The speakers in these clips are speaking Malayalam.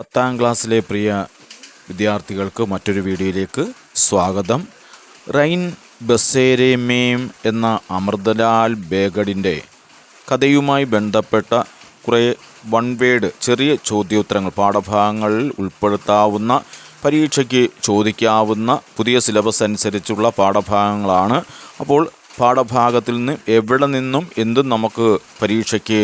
10ാം ക്ലാസ്സിലെ പ്രിയ വിദ്യാർത്ഥികൾക്ക് മറ്റൊരു വീഡിയോയിലേക്ക് സ്വാഗതം. റൈൻ ബസേരെ മേം എന്ന അമൃതലാൽ ബേഗഡിൻ്റെ കഥയുമായി ബന്ധപ്പെട്ട കുറേ വൺ വേഡ് ചെറിയ ചോദ്യോത്തരങ്ങൾ പാഠഭാഗങ്ങളിൽ ഉൾപ്പെടുത്താവുന്ന പരീക്ഷയ്ക്ക് ചോദിക്കാവുന്ന പുതിയ സിലബസ് അനുസരിച്ചുള്ള പാഠഭാഗങ്ങളാണ്. അപ്പോൾ പാഠഭാഗത്തിൽ നിന്ന് എവിടെ നിന്നും എന്തും നമുക്ക് പരീക്ഷയ്ക്ക്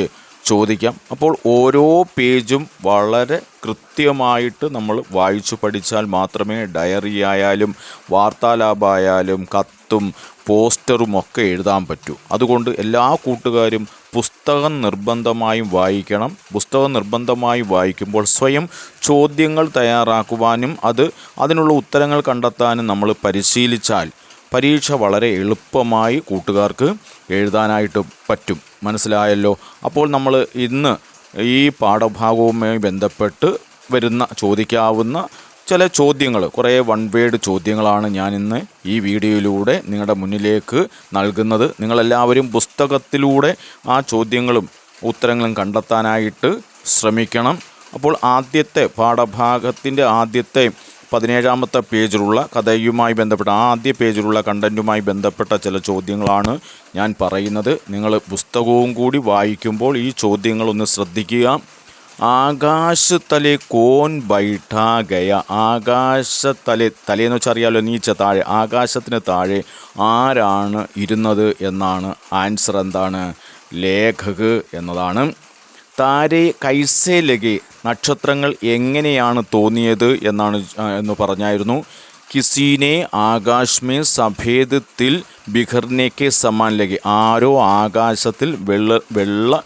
ചോദിക്കാം. അപ്പോൾ ഓരോ പേജും വളരെ കൃത്യമായിട്ട് നമ്മൾ വായിച്ചു പഠിച്ചാൽ മാത്രമേ ഡയറി ആയാലും വാർത്താലാപമായാലും കത്തും പോസ്റ്ററും ഒക്കെ എഴുതാൻ പറ്റൂ. അതുകൊണ്ട് എല്ലാ കൂട്ടുകാരും പുസ്തകം നിർബന്ധമായും വായിക്കണം. പുസ്തകം നിർബന്ധമായും വായിക്കുമ്പോൾ സ്വയം ചോദ്യങ്ങൾ തയ്യാറാക്കുവാനും അതിനുള്ള ഉത്തരങ്ങൾ കണ്ടെത്താനും നമ്മൾ പരിശീലിച്ചാൽ പരീക്ഷ വളരെ എളുപ്പമായി കൂട്ടുകാർക്ക് എഴുതാനായിട്ട് പറ്റും. മനസ്സിലായല്ലോ? അപ്പോൾ നമ്മൾ ഇന്ന് ഈ പാഠഭാഗവുമായി ബന്ധപ്പെട്ട് ചോദിക്കാവുന്ന ചില ചോദ്യങ്ങൾ, കുറേ വൺ വേഡ് ചോദ്യങ്ങളാണ് ഞാൻ ഇന്ന് ഈ വീഡിയോയിലൂടെ നിങ്ങളുടെ മുന്നിലേക്ക് നൽകുന്നത്. നിങ്ങളെല്ലാവരും പുസ്തകത്തിലൂടെ ആ ചോദ്യങ്ങളും ഉത്തരങ്ങളും കണ്ടെത്താനായിട്ട് ശ്രമിക്കണം. അപ്പോൾ ആദ്യത്തെ പാഠഭാഗത്തിൻ്റെ ആദ്യത്തെ 17ാമത്തെ പേജിലുള്ള കഥയുമായി ബന്ധപ്പെട്ട ആദ്യ പേജിലുള്ള കണ്ടൻറ്റുമായി ബന്ധപ്പെട്ട ചില ചോദ്യങ്ങളാണ് ഞാൻ പറയുന്നത്. നിങ്ങൾ പുസ്തകവും കൂടി വായിക്കുമ്പോൾ ഈ ചോദ്യങ്ങളൊന്ന് ശ്രദ്ധിക്കുക. ആകാശത്തലെ കോൻ ബൈഠാ ഗയ. തലേന്ന് വെച്ചാൽ അറിയാമല്ലോ, നീച്ച താഴെ, ആകാശത്തിന് താഴെ ആരാണ് ഇരുന്നത് എന്നാണ് ആൻസർ. എന്താണ്? ലേഖക് എന്നതാണ്. താരെ കൈസേ ലഗെ, നക്ഷത്രങ്ങൾ എങ്ങനെയാണ് തോന്നിയത് എന്ന് പറഞ്ഞായിരുന്നു. കിസീനെ ആകാശമേ സഫേദ് തിൽ ബിഖർനേക്കെ സമാൻ ലഗെ, ആരോ ആകാശത്തിൽ വെള്ള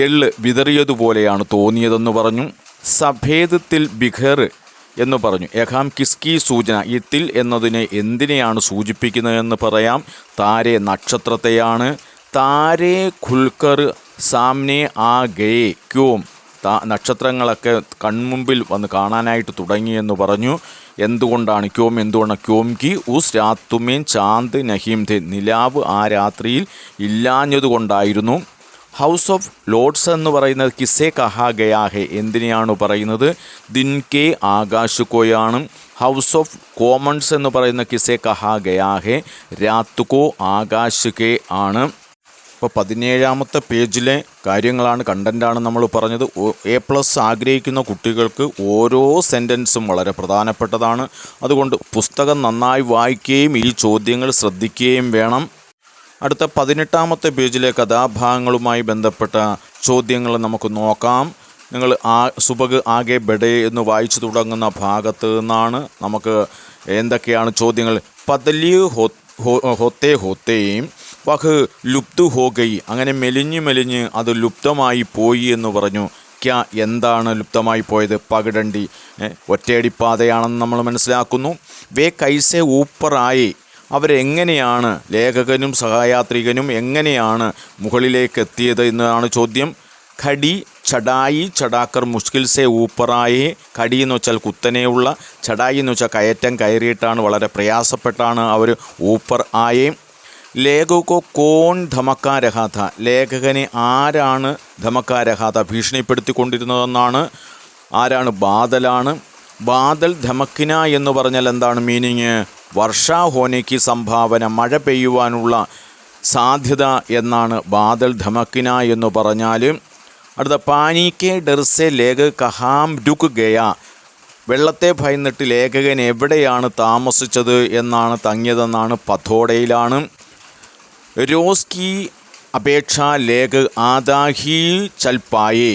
എള്ള് വിതറിയതുപോലെയാണ് തോന്നിയതെന്ന് പറഞ്ഞു. സഫേദ് തിൽ ബിഖർ എന്ന് പറഞ്ഞു. യഹാം കിസ്കി സൂചന, ഈ തിൽ എന്നതിനെ എന്തിനെയാണ് സൂചിപ്പിക്കുന്നതെന്ന് പറയാം. താരെ നക്ഷത്രത്തെയാണ്. താരെ ഖുൽക്കർ സാമ്നെ ആ ഗയേ ക്യോം, നക്ഷത്രങ്ങളൊക്കെ കൺമുമ്പിൽ വന്ന് കാണാനായിട്ട് തുടങ്ങിയെന്ന് പറഞ്ഞു. എന്തുകൊണ്ടാണ്? ക്യോം കി ഉസ് രാത്തുമേൻ ചാന്ത് നഹീം ഥേ, നിലാവ് ആ രാത്രിയിൽ ഇല്ലാഞ്ഞതുകൊണ്ടായിരുന്നു. ഹൗസ് ഓഫ് ലോർഡ്സ് എന്ന് പറയുന്നത് കിസേ കഹാ ഗയാ ഹെ, എന്തിനെയാണ് പറയുന്നത്? ദിൻ കെ ആകാശ് കോയാണ്. ഹൗസ് ഓഫ് കോമൺസ് എന്ന് പറയുന്ന കിസേ കഹാ ഗയാ ഹെ, രാത്ത് കോ ആകാശ് കെ ആണ്. ഇപ്പോൾ 17ാമത്തെ പേജിലെ കാര്യങ്ങളാണ്, കണ്ടൻ്റാണ് നമ്മൾ പറഞ്ഞത്. A+ ആഗ്രഹിക്കുന്ന കുട്ടികൾക്ക് ഓരോ സെൻറ്റൻസും വളരെ പ്രധാനപ്പെട്ടതാണ്. അതുകൊണ്ട് പുസ്തകം നന്നായി വായിക്കുകയും ഈ ചോദ്യങ്ങൾ ശ്രദ്ധിക്കുകയും വേണം. അടുത്ത 18ാമത്തെ പേജിലെ കഥാഭാഗങ്ങളുമായി ബന്ധപ്പെട്ട ചോദ്യങ്ങൾ നമുക്ക് നോക്കാം. നിങ്ങൾ സുബഗ് ആകെ ബഡേ എന്ന് വായിച്ചു തുടങ്ങുന്ന ഭാഗത്ത് നിന്നാണ് നമുക്ക് എന്തൊക്കെയാണ് ചോദ്യങ്ങൾ. പതലി ഹോത്തേ ഹോത്തേയും വഹ് ലുപ്തു ഹോ ഗയി, അങ്ങനെ മെലിഞ്ഞ് അത് ലുപ്തമായി പോയി എന്ന് പറഞ്ഞു. ക്യാ, എന്താണ് ലുപ്തമായി പോയത്? പകിടണ്ടി, ഒറ്റയടിപ്പാതയാണെന്ന് നമ്മൾ മനസ്സിലാക്കുന്നു. വേ കൈസെ ഊപ്പറായി, അവരെങ്ങനെയാണ്, ലേഖകനും സഹയാത്രികനും എങ്ങനെയാണ് മുകളിലേക്ക് എത്തിയത് എന്നതാണ് ചോദ്യം. ഖടി ചടായി ചടാക്കർ മുഷ്കിൽ സെ ഊപ്പറായി. ഖടി എന്ന് വെച്ചാൽ കുത്തനെയുള്ള, ചടായി എന്ന് വെച്ചാൽ കയറ്റം കയറിയിട്ടാണ്, വളരെ പ്രയാസപ്പെട്ടാണ് അവർ ഊപ്പർ ആയേ. ലേഖകോ കോൺ ധമക്കാ രഹാഥ, ലേഖകനെ ആരാണ് ധമക്കാ രഹാഥ ഭീഷണിപ്പെടുത്തിക്കൊണ്ടിരുന്നതെന്നാണ്. ആരാണ്? ബാദലാണ്. ബാദൽ ധമക്കിന എന്ന് പറഞ്ഞാൽ എന്താണ് മീനിങ്? വർഷാ ഹോനയ്ക്ക് സംഭാവന, മഴ പെയ്യുവാനുള്ള സാധ്യത എന്നാണ് ബാദൽ ധമക്കിന എന്ന് പറഞ്ഞാൽ. അടുത്ത പാനിക്കെ ഡെർസെ ലേഖ കഹാം രുക് ഗയ, വെള്ളത്തെ ഭയന്നിട്ട് ലേഖകൻ എവിടെയാണ് താമസിച്ചത് എന്നാണ്, തങ്ങിയതെന്നാണ്. പഥോടയിലാണ്. രോസ്കി അപേക്ഷ ലേഖ ആദാഹി ചൽപ്പായേ,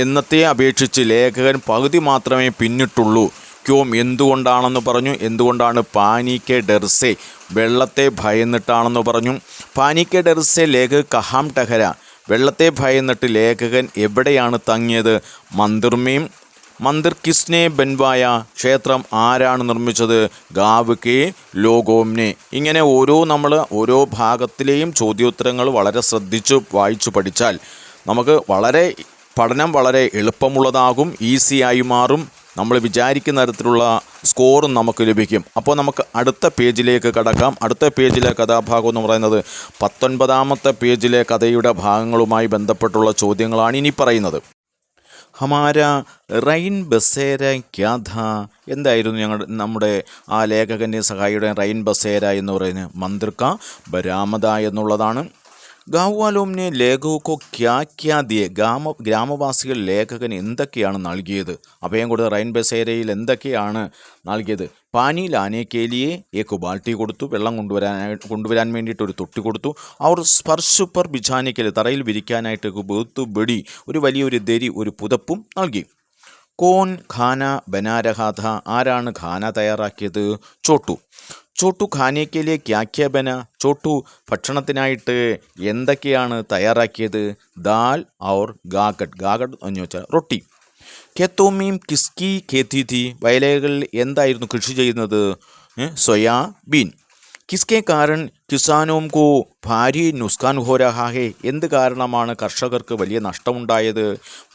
എന്നത്തെ അപേക്ഷിച്ച് ലേഖകൻ പകുതി മാത്രമേ പിന്നിട്ടുള്ളൂ. ക്യോം, എന്തുകൊണ്ടാണെന്ന് പറഞ്ഞു. എന്തുകൊണ്ടാണ്? പാനിക്കെ ഡെർസെ, വെള്ളത്തെ ഭയന്നിട്ടാണെന്ന് പറഞ്ഞു. പാനിക്കെ ഡെർസെ ലേഖ കഹാം ടഹര, വെള്ളത്തെ ഭയന്നിട്ട് ലേഖകൻ എവിടെയാണ് തങ്ങിയത്? മന്ദിർമേം. മന്ദിർ കിസ്നെ ബൻവായ, ക്ഷേത്രം ആരാണ് നിർമ്മിച്ചത്? ഗാവ് കെ ലോഗോംനെ. ഇങ്ങനെ ഓരോ ഭാഗത്തിലെയും ചോദ്യോത്തരങ്ങൾ വളരെ ശ്രദ്ധിച്ച് വായിച്ചു പഠിച്ചാൽ നമുക്ക് പഠനം വളരെ എളുപ്പമുള്ളതാകും, ഈസിയായി മാറും. നമ്മൾ വിചാരിക്കുന്ന തരത്തിലുള്ള സ്കോറും നമുക്ക് ലഭിക്കും. അപ്പോൾ നമുക്ക് അടുത്ത പേജിലേക്ക് കടക്കാം. അടുത്ത പേജിലെ കഥാഭാഗം എന്ന് പറയുന്നത് 19ാമത്തെ പേജിലെ കഥയുടെ ഭാഗങ്ങളുമായി ബന്ധപ്പെട്ടുള്ള ചോദ്യങ്ങളാണ് ഇനി പറയുന്നത്. ഹമാര റൈൻ ബസേര ക്യാ ഥാ. എന്തായിരുന്നു നമ്മുടെ ആ ലേഖകൻ്റെ സഹായിയുടെ റൈൻ ബസേര എന്ന് പറയുന്നത്? മന്ത്രിക്ക ബരാമദ എന്നുള്ളതാണ്. ഗാവ്വാലോമിനെ ലേഖകോ ക്യാ ക്യാ ദിയെ. ഗ്രാമവാസികൾ ലേഖകന് എന്തൊക്കെയാണ് നൽകിയത്? അഭയം കൊടുത്ത റൈൻ ബസേരയിൽ എന്തൊക്കെയാണ് നൽകിയത്? പാനി ലാനെ കേലിയെ ഏക്ക് ബാൾട്ടി കൊടുത്തു, വെള്ളം കൊണ്ടുവരാൻ വേണ്ടിയിട്ട് ഒരു തൊട്ടി കൊടുത്തു. അവർ സ്പർശ് പർ ബിഛാനിക്കൽ, തറയിൽ വിരിക്കാനായിട്ട് ബേത്തു ബെടി, ഒരു വലിയൊരു ദരി, ഒരു പുതപ്പും നൽകി. കോൻ ഖാന ബനാരഹാഥ. ആരാണ് ഖാന തയ്യാറാക്കിയത്? ചോട്ടു. ചോട്ടു ഖാനയ്ക്കയിലെ ക്യാക്യ ബന. ചോട്ടു ഭക്ഷണത്തിനായിട്ട് എന്തൊക്കെയാണ് തയ്യാറാക്കിയത്? ദാൽ ഔർ ഗാഗട്ട്. ഗാഗട്ട് എന്ന് വെച്ചാൽ റൊട്ടി. ഖേത്തോമീം കിസ്കി ഖേത്തി ഥി. വയലുകളിൽ എന്തായിരുന്നു കൃഷി ചെയ്യുന്നത്? സോയാബീൻ. കിസ്കെ കാരൺ കിസാനോം കോ ഭാരി നുസ്കാൻ ഹോ രഹാ ഹെ. എന്ത് കാരണമാണ് കർഷകർക്ക് വലിയ നഷ്ടമുണ്ടായത്?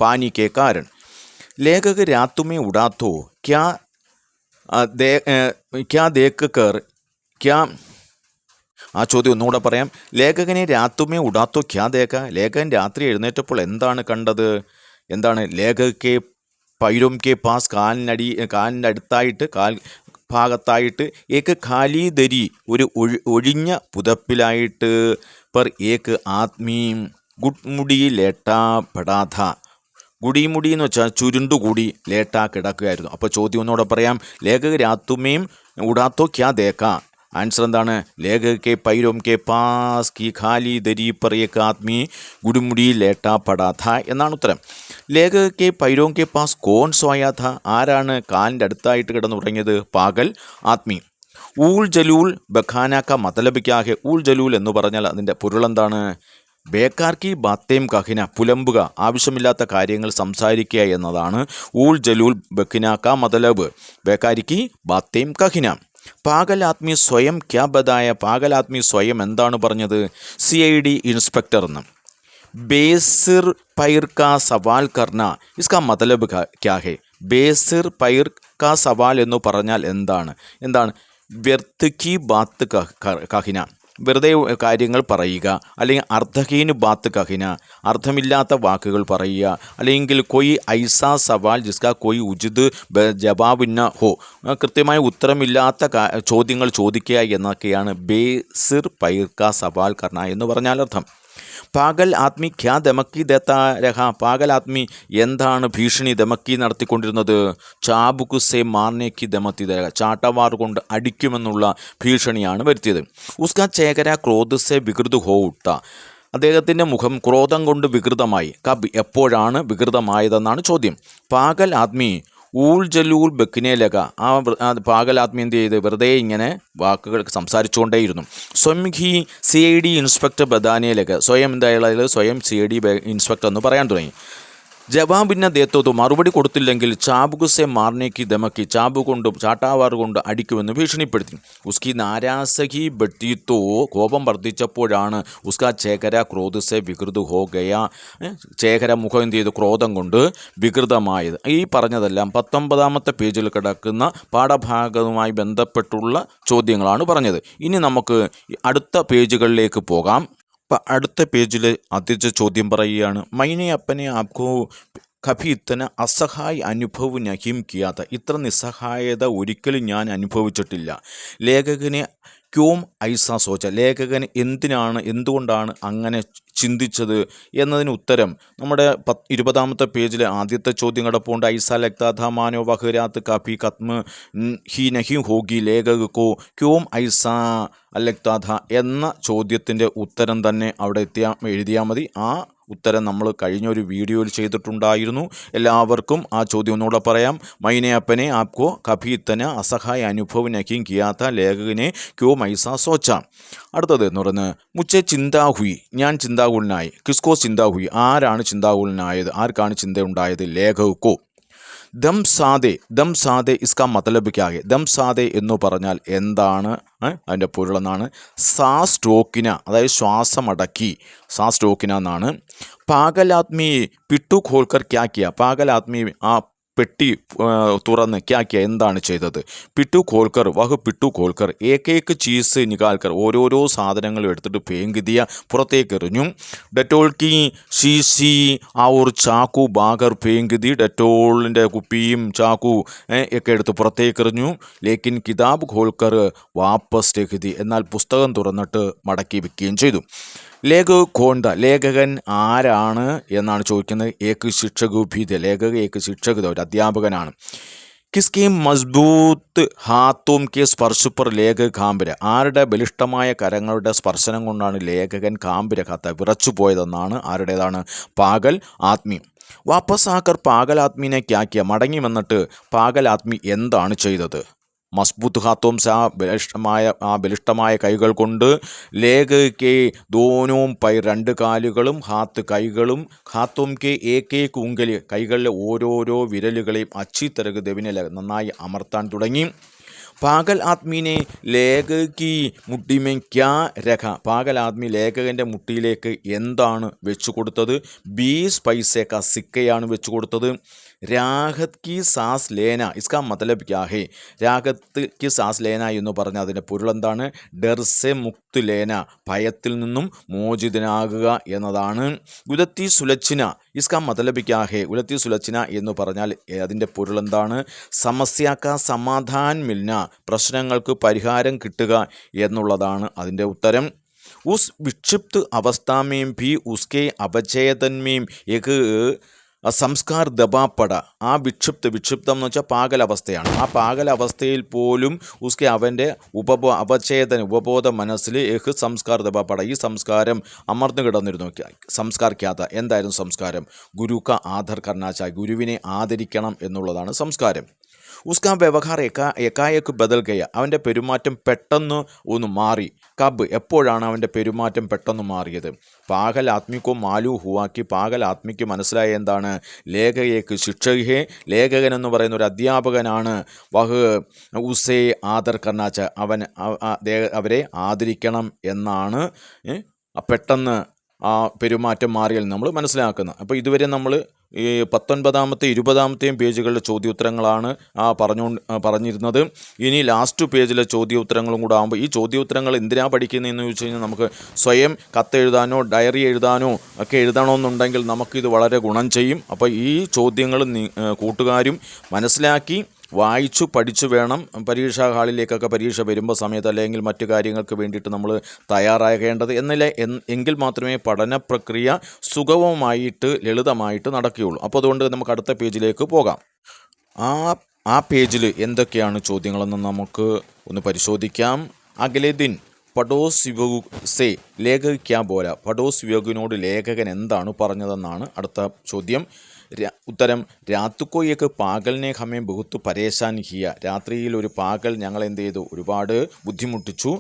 പാനി കെ കാരൺ. ലേഖക രാത്തുമേ ഉടാത്തോ ക്യാ ക്യാ ദേക്ക് കർ ക്യാ. ആ ചോദ്യം ഒന്നുകൂടെ പറയാം. ലേഖകനെ രാത്തുമേ ഉടാത്തോ ക്യാ ദേക്ക. ലേഖകൻ രാത്രി എഴുന്നേറ്റപ്പോൾ എന്താണ് കണ്ടത്? എന്താണ്? ലേഖകെ പൈരോം കെ പാസ്, കാലിൻ്റെ അടുത്തായിട്ട്, കാൽ ഭാഗത്തായിട്ട് ഏക്ക് ഖാലി ദരി, ഒരു ഒഴിഞ്ഞ പുതപ്പിലായിട്ട്, പർ ഏക്ക് ആത്മീം ഗുഡ്മുടി ലേട്ടാ പെടാഥ. ഗുടിമുടി എന്ന് വെച്ചാൽ ചുരുണ്ടുകൂടി ലേട്ടാ കിടക്കുകയായിരുന്നു. അപ്പോൾ ചോദ്യം ഒന്നുകൂടെ പറയാം. ലേഖക രാത്തുമേം ഉടാത്തോ ക്യാ ദേക്ക. ആൻസർ എന്താണ്? ലേഖകെ പൈരോം കെ പാസ് കി ഖാലി ദരി പർ ഏക്ക് ആത്മീ ഗുടിമുടി ലേട്ടാ പടാഥ എന്നാണ് ഉത്തരം. ലേഖകെ പൈരോം കെ പാസ് കോൺ സോയാ ഥ. ആരാണ് കാലിൻ്റെ അടുത്തായിട്ട് കിടന്നുറങ്ങിയത്? പാഗൽ ആത്മീ. ഊൾ ജലൂൽ ബഖാന ക മതലബ് ക്യാ ഹെ. ഊൾ ജലൂൽ എന്ന് പറഞ്ഞാൽ അതിൻ്റെ പൊരുളെന്താണ്? ബേക്കാർക്കി ബാത്തേം കഹിന. പുലമ്പുക, ആവശ്യമില്ലാത്ത കാര്യങ്ങൾ സംസാരിക്കുക എന്നതാണ് ഊൾ ജലൂൽ ബഖിനാക്ക മതലബ്. ബേക്കാരിക്ക് ബാത്തേം കഹിന. പാഗൽ ആത്മി സ്വയം ക്യാ ബതായ. പാഗൽ ആത്മി സ്വയം എന്താണ് പറഞ്ഞത്? CID ഇൻസ്പെക്ടർ എന്ന്. ബേസിർ പൈർ കാ സവാൽ കർണ. ഇസ്കാ മതലബ് ക്യാ ഹെ? ബേസിർ പൈർ കാ സവാൽ എന്ന് പറഞ്ഞാൽ എന്താണ്? വ്യർത്ഥ കി ബാത്ത് കഹിന. വെറുതെ കാര്യങ്ങൾ പറയുക, അല്ലെങ്കിൽ അർത്ഥഹീൻ ബാത്ത് കഹിന, അർത്ഥമില്ലാത്ത വാക്കുകൾ പറയുക, അല്ലെങ്കിൽ കൊയ് ഐസാ സവാൽ ജിസ്കാ കൊയ് ഉജിത് ജവാബിന്ന ഹോ. കൃത്യമായ ഉത്തരമില്ലാത്ത ചോദ്യങ്ങൾ ചോദിക്കുക എന്നൊക്കെയാണ് ബേസിർ പൈർക്ക സവാൽ കർണ എന്ന് പറഞ്ഞാൽ അർത്ഥം. പാഗൽ ആത്മി ക്യാ ദമക്കി ദേത്താ രഹ. പാഗൽ ആത്മി എന്താണ് ഭീഷണി ദമക്കി നടത്തിക്കൊണ്ടിരുന്നത്? ചാബുക്ക് സെ മാർനേക്ക് ദമത്തി രഹ. ചാട്ടവാർ കൊണ്ട് അടിക്കുമെന്നുള്ള ഭീഷണിയാണ് വരുത്തിയത്. ഉസ്കാ ചേകര ക്രോധ് സെ വികൃത് ഹോ ഉട്ട. അദ്ദേഹത്തിൻ്റെ മുഖം ക്രോധം കൊണ്ട് വികൃതമായി. കബ്, എപ്പോഴാണ് വികൃതമായതെന്നാണ് ചോദ്യം. പാഗൽ ആത്മി ഊൾ ജലൂൽ ബക്കിനെ ലക. ആ പാഗൽ ആത്മി എന്ത് ചെയ്ത്? വെറുതെ ഇങ്ങനെ വാക്കുകൾ സംസാരിച്ചുകൊണ്ടേയിരുന്നു. സ്വയം ഹി CID ഇൻസ്പെക്ടർ ബദാനെ ലക. സ്വയം എന്തായാലും സ്വയം CID ഇൻസ്പെക്ടർ എന്ന് പറയാൻ തുടങ്ങി. ജവാബിന്ന ദേത്തോത്തോ. മറുപടി കൊടുത്തില്ലെങ്കിൽ ചാബുകുസെ മാർനേക്ക് ദമക്കി. ചാട്ടാവാർ കൊണ്ട് അടിക്കുമെന്ന് ഭീഷണിപ്പെടുത്തി. ഉസ്കി നാരാസഹി ബെട്ടിത്തോ. കോപം വർദ്ധിച്ചപ്പോഴാണ് ഉസ്കാ ചേകര ക്രോധസെ വികൃത് ഹോ ഗയ. ചേകര മുഖം എന്ത് ചെയ്തു? ക്രോധം കൊണ്ട് വികൃതമായത്. ഈ പറഞ്ഞതെല്ലാം 19ാമത്തെ പേജിൽ കിടക്കുന്ന പാഠഭാഗവുമായി ബന്ധപ്പെട്ടുള്ള ചോദ്യങ്ങളാണ് പറഞ്ഞത്. ഇനി നമുക്ക് അടുത്ത പേജുകളിലേക്ക് പോകാം. അപ്പം അടുത്ത പേജിൽ ആദ്യത്തെ ചോദ്യം പറയുകയാണ്. മൈനെ അപ്പനെ ആപ്കോ കഭി ഇത്തന അസഹായ് അനുഭവ് നഹിം കിയാത്ത. ഇത്ര നിസ്സഹായത ഒരിക്കലും ഞാൻ അനുഭവിച്ചിട്ടില്ല. ലേഖകനെ ക്യോം ഐസ സോച്ച. ലേഖകൻ എന്തുകൊണ്ടാണ് അങ്ങനെ ചിന്തിച്ചത് എന്നതിന് ഉത്തരം നമ്മുടെ 20ാമത്തെ പേജിലെ ആദ്യത്തെ ചോദ്യം കിടപ്പുണ്ട്. ഐസ ലഗ്താഥ മാനോ വഹരാത്ത് കാഫി കത്മ ഹി നഹി ഹോഗി ലേഖകോ ക്യോം ഐസ ലഗ്താഥ എന്ന ചോദ്യത്തിൻ്റെ ഉത്തരം തന്നെ അവിടെ എഴുതിയാൽ മതി. ആ ഉത്തരം നമ്മൾ കഴിഞ്ഞൊരു വീഡിയോയിൽ ചെയ്തിട്ടുണ്ടായിരുന്നു. എല്ലാവർക്കും ആ ചോദ്യം ഒന്നുകൂടെ പറയാം. മൈനെ അപ്പനെ ആപ്കോ കഭി ഇത്തന അസഹായ അനുഭവ് നഹിം കിയാത്ത ലേഖകനെ ക്യോ മൈസ സോച്ച. അടുത്തത് എന്ന് പറയുന്നത് മുച്ചെ ചിന്താഹുയി. ഞാൻ ചിന്താകുലനായി. കിസ്കോ ചിന്താഹുയി. ആരാണ് ചിന്താകുലനായത്? ആർക്കാണ് ചിന്തയുണ്ടായത്? ലേഖകോ. ദം സാദെ ഇസ്കാ മതലബ് ക്യാ ഹെ. ദം സാദെ എന്ന് പറഞ്ഞാൽ എന്താണ്? അതിൻ്റെ പൊരുളെന്നാണ്. സാസ്റ്റോക്കിന, അതായത് ശ്വാസമടക്കി, സാസ്റ്റോക്കിന എന്നാണ്. പാഗൽ ആത്മി പിട്ടു ഖോൽക്കർ ക്യാ കിയ. പാഗൽ ആത്മി ആ പെട്ടി തുറന്ന് ക്യാക്കിയ എന്താണ് ചെയ്തത്? പിട്ടു ഖോൽക്കർ വഹ് പിട്ടു ഖോൽക്കർ ഏകേക്ക് ചീസ് നികാൽക്കർ ഓരോരോ സാധനങ്ങളും എടുത്തിട്ട് പേങ്കിതിയ പുറത്തേക്ക് എറിഞ്ഞു. ഡെറ്റോൾ കി ഷീഷി ഔർ ചാക്കു ബാഗർ പേങ്കിതി ഡെറ്റോളിൻ്റെ കുപ്പിയും ചാക്കു ഒക്കെ എടുത്ത് പുറത്തേക്ക് എറിഞ്ഞു. ലേക്കിൻ കിതാബ് ഖോൽക്കർ വാപ്പസ് രഖ്തി എന്നാൽ പുസ്തകം തുറന്നിട്ട് മടക്കി വെക്കുകയും ചെയ്തു. ലേഖക് കോണ്ട ലേഖകൻ ആരാണ് എന്നാണ് ചോദിക്കുന്നത്. ഏക്ക് ശിക്ഷകു ഭീത ലേഖക ഏക്ക് ശിക്ഷകത ഒരു അധ്യാപകനാണ്. കിസ്കി മസ്ബൂത്ത് ഹാത്തോം കെ സ്പർശുപ്പർ ലേഖക് കാമ്പിര ആരുടെ ബലിഷ്ടമായ കരങ്ങളുടെ സ്പർശനം കൊണ്ടാണ് ലേഖകൻ കാമ്പിര ഖാത്ത വിറച്ചു പോയതെന്നാണ് ആരുടേതാണ്? പാഗൽ ആത്മി. വാപ്പസ് ആക്കർ പാഗൽ ആത്മീനെ ക്യാക്കിയ മടങ്ങി വന്നിട്ട് പാഗൽ ആത്മി എന്താണ് ചെയ്തത്? മസ്ബൂത്ത് ഹാത്തോം സ ബലിഷ്ടമായ കൈകൾ കൊണ്ട് ലേഖയ്ക്ക് ദോനോം പൈ രണ്ട് കാലുകളും ഹാത്ത് കൈകളും ഹാത്തോം കെ ഏക്കേക്ക് ഉങ്കല് കൈകളിലെ ഓരോരോ വിരലുകളെയും അച്ചിത്തരക് ദവിനെ നന്നായി അമർത്താൻ തുടങ്ങി. പാഗൽ ആത്മീനെ ലേഖകി മുട്ടിമേ ക്യാ രഖ പാഗൽ ആത്മി ലേഖകൻ്റെ മുട്ടിയിലേക്ക് എന്താണ് വെച്ചു കൊടുത്തത്? 20 പൈസ കാ സിക്കയാണ് വെച്ചു കൊടുത്തത്. രാഹത് കി സാസ് ലേന ഇസ്കാ മതലബ് ക്യാ ഹേ രാഹത്ത് കി സാസ് ലേന എന്ന് പറഞ്ഞാൽ അതിൻ്റെ പൊരുളെന്താണ്? ഡെർസെ മുക്ത് ലേന ഭയത്തിൽ നിന്നും മോചിതനാകുക എന്നതാണ്. ഉലത്തി സുലച്ചിന ഇസ്കാ മതലബ് ക്യാ ഹേ ഉലത്തി സുലച്ചിന എന്ന് പറഞ്ഞാൽ അതിൻ്റെ പൊരുളെന്താണ്? സമസ്യാക്ക സമാധാൻ മിൽന പ്രശ്നങ്ങൾക്ക് പരിഹാരം കിട്ടുക എന്നുള്ളതാണ് അതിൻ്റെ ഉത്തരം. ഉസ് വിക്ഷിപ്ത് അവസ്ഥാമേം ഭി ഉസ്കെ അപചേതന്മേം ഏക് സംസ്കാർ ദബാപ്പട ആ വിക്ഷിപ്തം എന്ന് വെച്ചാൽ പാകലവസ്ഥയാണ്. ആ പാകലവസ്ഥയിൽ പോലും ഉസ്കെ അവൻ്റെ ഉപബോധ മനസ്സിൽ ഏഹ് സംസ്കാർ ദബാപ്പട ഈ സംസ്കാരം അമർന്നു കിടന്നിരുന്നു. സംസ്കാർ ക്യാത എന്തായിരുന്നു സംസ്കാരം? ഗുരു ക ആദർ കർണാച്ച ഗുരുവിനെ ആദരിക്കണം എന്നുള്ളതാണ് സംസ്കാരം. ഉസ്കാ വ്യവഹാർ എക്കായക്ക് ബദൽ ഗയ അവൻ്റെ പെരുമാറ്റം പെട്ടെന്ന് ഒന്ന് മാറി. കബ് എപ്പോഴാണ് അവൻ്റെ പെരുമാറ്റം പെട്ടെന്ന് മാറിയത്? പാഗൽ ആത്മിക്കോ മാലു ഹുവാക്കി പാഗൽ ആത്മിക്ക് മനസ്സിലായ എന്താണ്? ലേഖകേക്ക് ശിക്ഷകേ ലേഖകൻ എന്ന് പറയുന്ന ഒരു അധ്യാപകനാണ്. വഹ് ഉസേ ആദർ കർണാച്ച അവരെ ആദരിക്കണം എന്നാണ് പെട്ടെന്ന് ആ പെരുമാറ്റം മാറിയാൽ നമ്മൾ മനസ്സിലാക്കുന്നത്. അപ്പോൾ ഇതുവരെ നമ്മൾ ഈ 19-ാമത്തെ 20-ാമത്തെയും പേജുകളിലെ ചോദ്യോത്തരങ്ങളാണ് പറഞ്ഞിരുന്നത്. ഇനി ലാസ്റ്റ് പേജിലെ ചോദ്യോത്തരങ്ങളും കൂടെ ആകുമ്പോൾ ഈ ചോദ്യോത്തരങ്ങൾ എന്തിനാണ് പഠിക്കുന്നതെന്ന് ചോദിച്ചു കഴിഞ്ഞാൽ നമുക്ക് സ്വയം കത്തെഴുതാനോ ഡയറി എഴുതാനോ ഒക്കെ എഴുതണമെന്നുണ്ടെങ്കിൽ നമുക്കിത് വളരെ ഗുണം ചെയ്യും. അപ്പോൾ ഈ ചോദ്യങ്ങൾ കൂട്ടുകാരും മനസ്സിലാക്കി വായിച്ചു പഠിച്ചു വേണം പരീക്ഷാ ഹാളിലേക്കൊക്കെ പരീക്ഷ വരുമ്പോൾ സമയത്ത് അല്ലെങ്കിൽ മറ്റു കാര്യങ്ങൾക്ക് വേണ്ടിയിട്ട് നമ്മൾ തയ്യാറാകേണ്ടത്. എങ്കിൽ മാത്രമേ പഠന പ്രക്രിയ സുഗമമായിട്ട് ലളിതമായിട്ട് നടക്കുകയുള്ളൂ. അപ്പോൾ അതുകൊണ്ട് നമുക്ക് അടുത്ത പേജിലേക്ക് പോകാം. ആ പേജിൽ എന്തൊക്കെയാണ് ചോദ്യങ്ങളെന്ന് നമുക്ക് ഒന്ന് പരിശോധിക്കാം. അഗലെ ദിൻ പഡോസ് വിയോഗു സേ ലേഖക് ക്യാ ബോല പഡോസ് വിയോഗിനോട് ലേഖകൻ എന്താണ് പറഞ്ഞതെന്നാണ് അടുത്ത ചോദ്യം. ഉത്തരം രാത്തുക്കോ ഏക്ക് പാഗലിനെ ഹമേ ബഹുത്ത് പരേശാൻ ഹിയ രാത്രിയിൽ ഒരു പാഗൽ ഞങ്ങൾ എന്ത് ചെയ്തു? ഒരുപാട് ബുദ്ധിമുട്ടിച്ചു.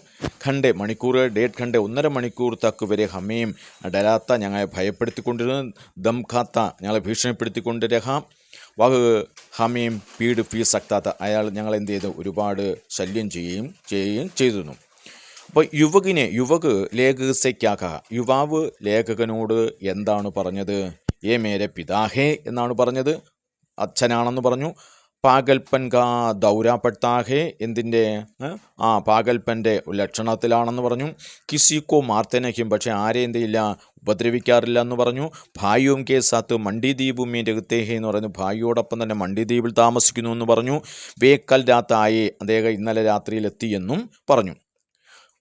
ഖണ്ഡെ മണിക്കൂർ ഡേറ്റ് ഖണ്ഡെ 1.5 മണിക്കൂർ തക്ക് വരെ ഹമേം ഡരാത്ത ഞങ്ങളെ ഭയപ്പെടുത്തിക്കൊണ്ടിരുന്നു. ദം ഖാത്ത ഞങ്ങളെ ഭീഷണിപ്പെടുത്തിക്കൊണ്ടിരഹാം. വഹ് ഹമേം പീഡ് ഫീ സക്താത്ത അയാൾ ഞങ്ങൾ എന്ത് ചെയ്തു? ഒരുപാട് ശല്യം ചെയ്യുകയും ചെയ്തിരുന്നു. അപ്പോൾ യുവക് ലേഖകസയ്ക്കാക യുവാവ് ലേഖകനോട് എന്താണ് പറഞ്ഞത്? ഏ മേരെ പിതാഹേ എന്നാണ് പറഞ്ഞത്, അച്ഛനാണെന്ന് പറഞ്ഞു. പാഗൽപ്പൻ കാ ദൗരാപെട്ടാഹേ എന്തിൻ്റെ പാഗൽപ്പൻ്റെ ലക്ഷണത്തിലാണെന്ന് പറഞ്ഞു. കിസിക്കോ മാർത്തനയ്ക്കും പക്ഷേ ആരെ എന്തില്ല ഉപദ്രവിക്കാറില്ല എന്ന് പറഞ്ഞു. ഭായിയും കെ സാത്ത് മണ്ഡിദ്വീപും രഹത്തേഹേ എന്ന് പറയുന്നു ഭായിയോടൊപ്പം തന്നെ മണ്ഡിദ്വീപിൽ താമസിക്കുന്നു എന്ന് പറഞ്ഞു. വേക്കൽ രാത്തായേ അദ്ദേഹം ഇന്നലെ രാത്രിയിലെത്തിയെന്നും പറഞ്ഞു.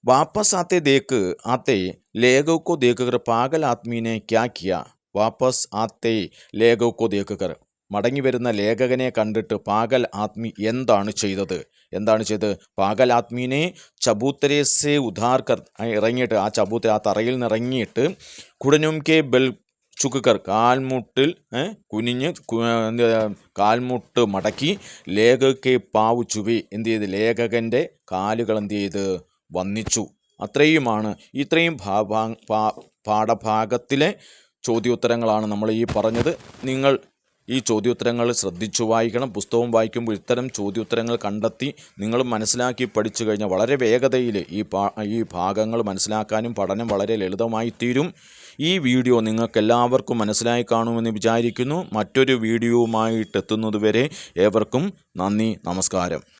വാപ്പസ് ആത്തെ ദേക്ക് ആത്തെ ലേഖകോ ദേക്കർ പാഗൽ ആത്മീനെ ക്യാ കിയ വാപ്പസ് ആത്തെ ലേഖകോ ദേക്കർ മടങ്ങി വരുന്ന ലേഖകനെ കണ്ടിട്ട് പാഗൽ ആത്മി എന്താണ് ചെയ്തത്? പാഗൽ ആത്മീനെ ചബൂത്തരേസെ ഉധാർക്കർ ഇറങ്ങിയിട്ട് ആ തറയിൽ നിന്ന് ഇറങ്ങിയിട്ട് കുടനും കെ ബെൽ ചുക്കർ കാൽമുട്ടിൽ കുനിഞ്ഞ് കാൽമുട്ട് മടക്കി ലേഖകെ പാവു ചുവി എന്ത് ചെയ്ത് ലേഖകൻ്റെ കാലുകൾ എന്ത് ചെയ്ത് വന്നിച്ചു. അത്രയുമാണ് ഇത്രയും പാഠഭാഗത്തിലെ ചോദ്യോത്തരങ്ങളാണ് നമ്മൾ ഈ പറഞ്ഞത്. നിങ്ങൾ ഈ ചോദ്യോത്തരങ്ങൾ ശ്രദ്ധിച്ചു വായിക്കണം. പുസ്തകം വായിക്കുമ്പോൾ ഇത്തരം ചോദ്യോത്തരങ്ങൾ കണ്ടെത്തി നിങ്ങൾ മനസ്സിലാക്കി പഠിച്ചു കഴിഞ്ഞാൽ വളരെ വേഗതയിൽ ഈ ഭാഗങ്ങൾ മനസ്സിലാക്കാനും പഠനം വളരെ ലളിതമായി തീരും. ഈ വീഡിയോ നിങ്ങൾക്കെല്ലാവർക്കും മനസ്സിലായി കാണുമെന്ന് വിചാരിക്കുന്നു. മറ്റൊരു വീഡിയോവുമായിട്ട് എത്തുന്നതുവരെ ഏവർക്കും നന്ദി, നമസ്കാരം.